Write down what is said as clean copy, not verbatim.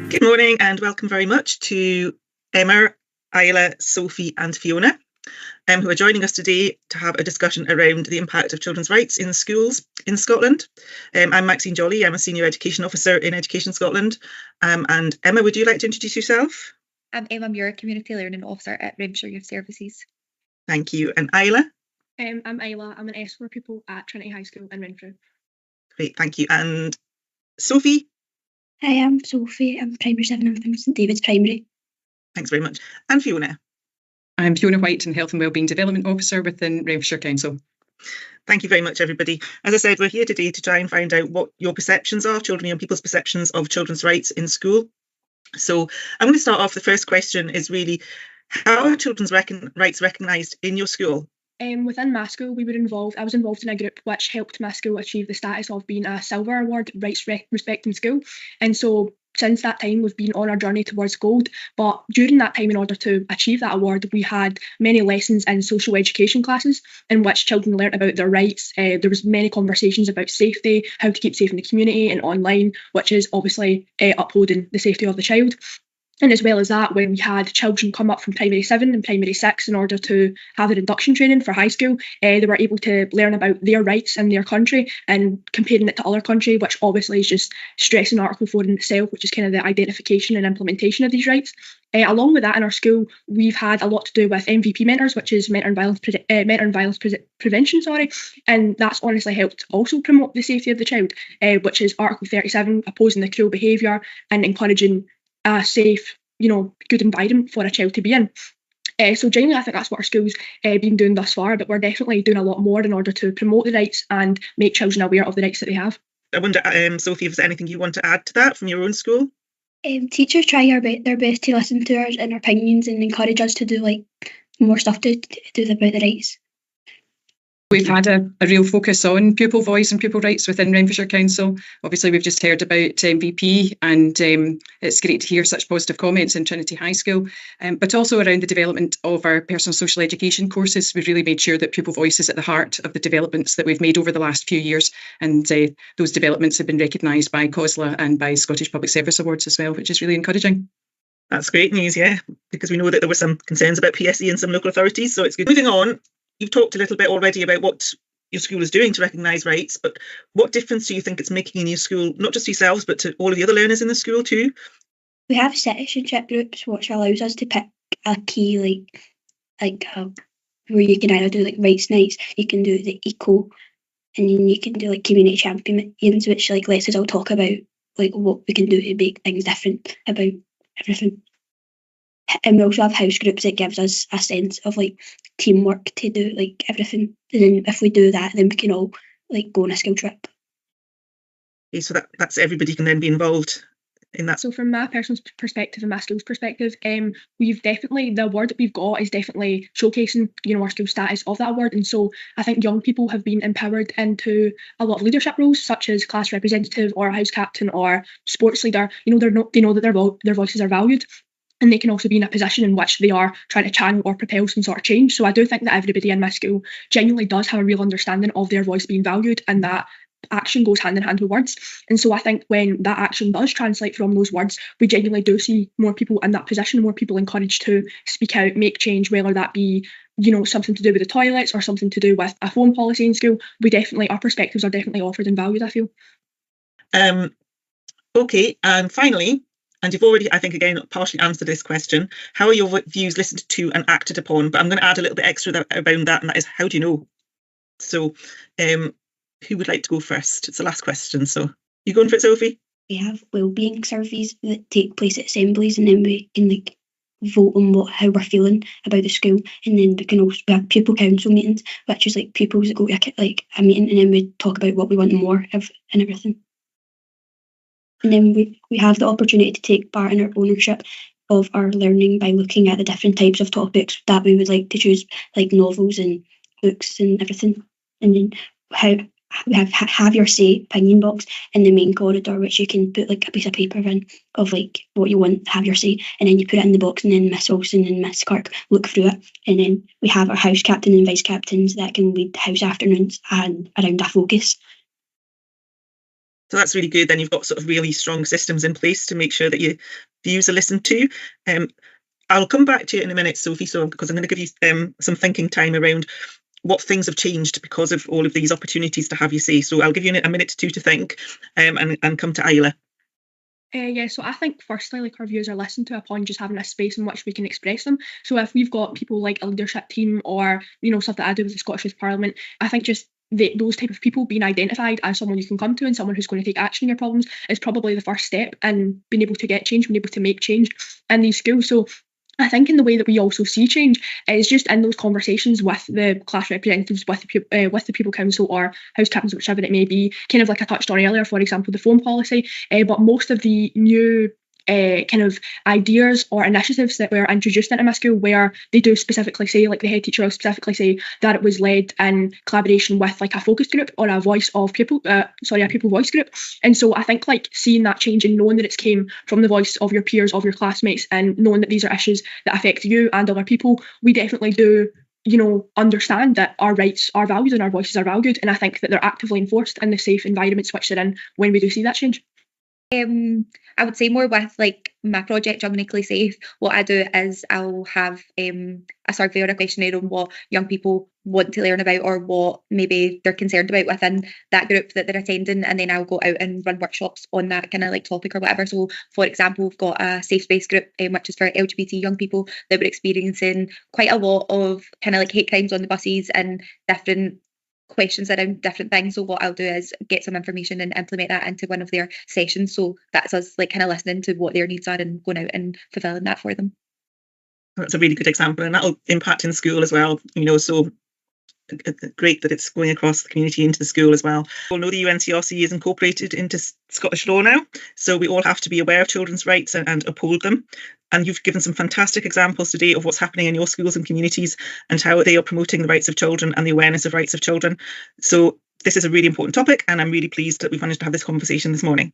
Good morning and welcome very much to Emma, Isla, Sophie and Fiona, who are joining us today to have a discussion around the impact of children's rights in schools in Scotland. I'm Maxine Jolly, I'm a Senior Education Officer in Education Scotland. And Emma, would you like to introduce yourself? I'm Emma Muir, Community Learning Officer at Renfrewshire Youth Services. Thank you. And Isla? I'm Isla, I'm an S4 pupil at Trinity High School in Renfrew. Great, thank you. And Sophie? Hi, I'm Sophie. I'm Primary 7. I'm from St David's Primary. Thanks very much. And Fiona? I'm Fiona White, and Health and Wellbeing Development Officer within Renfrewshire Council. Thank you very much, everybody. As I said, we're here today to try and find out what your perceptions are, children and young people's perceptions of children's rights in school. So I'm going to start off. The first question is really, how are children's rights recognised in your school? Within my school, I was involved in a group which helped my school achieve the status of being a Silver Award Rights Respecting School. And so since that time, we've been on our journey towards gold. But during that time, in order to achieve that award, we had many lessons in social education classes in which children learnt about their rights. There was many conversations about safety, how to keep safe in the community and online, which is obviously upholding the safety of the child. And as well as that, when we had children come up from primary 7 and primary 6 in order to have their induction training for high school, they were able to learn about their rights in their country and comparing it to other countries, which obviously is just stressing Article 4 in itself, which is kind of the identification and implementation of these rights. Along with that, in our school, we've had a lot to do with MVP mentors, which is mentor and violence prevention, and that's honestly helped also promote the safety of the child, which is Article 37, opposing the cruel behaviour and encouraging a safe, good environment for a child to be in. So generally, I think that's what our school's been doing thus far, but we're definitely doing a lot more in order to promote the rights and make children aware of the rights that they have. I wonder, Sophie, if there's anything you want to add to that from your own school? Teachers try their best to listen to us and our opinions and encourage us to do more stuff to do about the rights. We've had a real focus on pupil voice and pupil rights within Renfrewshire Council. Obviously, we've just heard about MVP, and it's great to hear such positive comments in Trinity High School, but also around the development of our personal social education courses. We've really made sure that pupil voice is at the heart of the developments that we've made over the last few years, and those developments have been recognised by COSLA and by Scottish Public Service Awards as well, which is really encouraging. That's great news, yeah, because we know that there were some concerns about PSE in some local authorities, so it's good. Moving on, you've talked a little bit already about what your school is doing to recognise rights, but what difference do you think it's making in your school, not just to yourselves, but to all of the other learners in the school too? We have citizenship groups, which allows us to pick a key, where you can either do rights nights, you can do the eco, and then you can do community champions, which lets us all talk about what we can do to make things different about everything. And we also have house groups that gives us a sense of teamwork to do everything. And then if we do that, then we can all go on a school trip. Okay, so that's everybody can then be involved in that. So from my personal perspective and my school's perspective, we've definitely, the award that we've got is definitely showcasing, our school status of that award. And so I think young people have been empowered into a lot of leadership roles, such as class representative or a house captain or sports leader. They know that their voices are valued. And they can also be in a position in which they are trying to channel or propel some sort of change. So I do think that everybody in my school genuinely does have a real understanding of their voice being valued, and that action goes hand in hand with words. And so I think when that action does translate from those words, we genuinely do see more people in that position, more people encouraged to speak out, make change, whether that be something to do with the toilets or something to do with a phone policy in school. Our perspectives are definitely offered and valued, I feel. Okay, and finally, and you've already, I think, again, partially answered this question, how are your views listened to and acted upon? But I'm going to add a little bit extra around that, and that is, how do you know? So who would like to go first? It's the last question, so you going for it, Sophie? We have wellbeing surveys that take place at assemblies, and then we can vote on how we're feeling about the school. And then we have pupil council meetings, which is pupils that go to a meeting, and then we talk about what we want more of and everything. And then we have the opportunity to take part in our ownership of our learning by looking at the different types of topics that we would like to choose, like novels and books and everything. And then we have your say opinion box in the main corridor, which you can put a piece of paper in of what you want, have your say, and then you put it in the box, and then Miss Olsen and Miss Clark look through it. And then we have our house captain and vice captains that can lead house afternoons and around a focus. So that's really good. Then you've got sort of really strong systems in place to make sure that your views are listened to. I'll come back to you in a minute, Sophie, because I'm going to give you some thinking time around what things have changed because of all of these opportunities to have you say. So I'll give you a minute or two to think, and come to Isla. Yeah, so I think firstly, like, our views are listened to upon just having a space in which we can express them. So if we've got people like a leadership team or, you know, stuff that I do with the Scottish Youth Parliament, I think just those type of people being identified as someone you can come to and someone who's going to take action on your problems is probably the first step in being able to get change, being able to make change in these schools. So I think in the way that we also see change is just in those conversations with the class representatives, with the pupil council or house captains, whichever it may be, kind of like I touched on earlier, for example, the phone policy. But most of the new kind of ideas or initiatives that were introduced into my school, where they do specifically say, like the head teacher will specifically say that it was led in collaboration with like a focus group or a voice of pupil, a pupil voice group. And so I think like seeing that change and knowing that it's came from the voice of your peers, of your classmates, and knowing that these are issues that affect you and other people, we definitely do, you know, understand that our rights are valued and our voices are valued. And I think that they're actively enforced in the safe environments which they're in when we do see that change. I would say more with like my project, Young Uniquely Safe, what I do is I'll have a survey or a questionnaire on what young people want to learn about or what maybe they're concerned about within that group that they're attending, and then I'll go out and run workshops on that kind of like topic or whatever. So for example, we've got a safe space group which is for LGBT young people that were experiencing quite a lot of kind of like hate crimes on the buses and different questions around different things. So what I'll do is get some information and implement that into one of their sessions. So that's us like kind of listening to what their needs are and going out and fulfilling that for them. That's a really good example, and that'll impact in school as well, you know, so great that it's going across the community into the school as well. We'll know the UNCRC is incorporated into Scottish law now, so we all have to be aware of children's rights and uphold them. And you've given some fantastic examples today of what's happening in your schools and communities and how they are promoting the rights of children and the awareness of rights of children. So this is a really important topic, and I'm really pleased that we've managed to have this conversation this morning.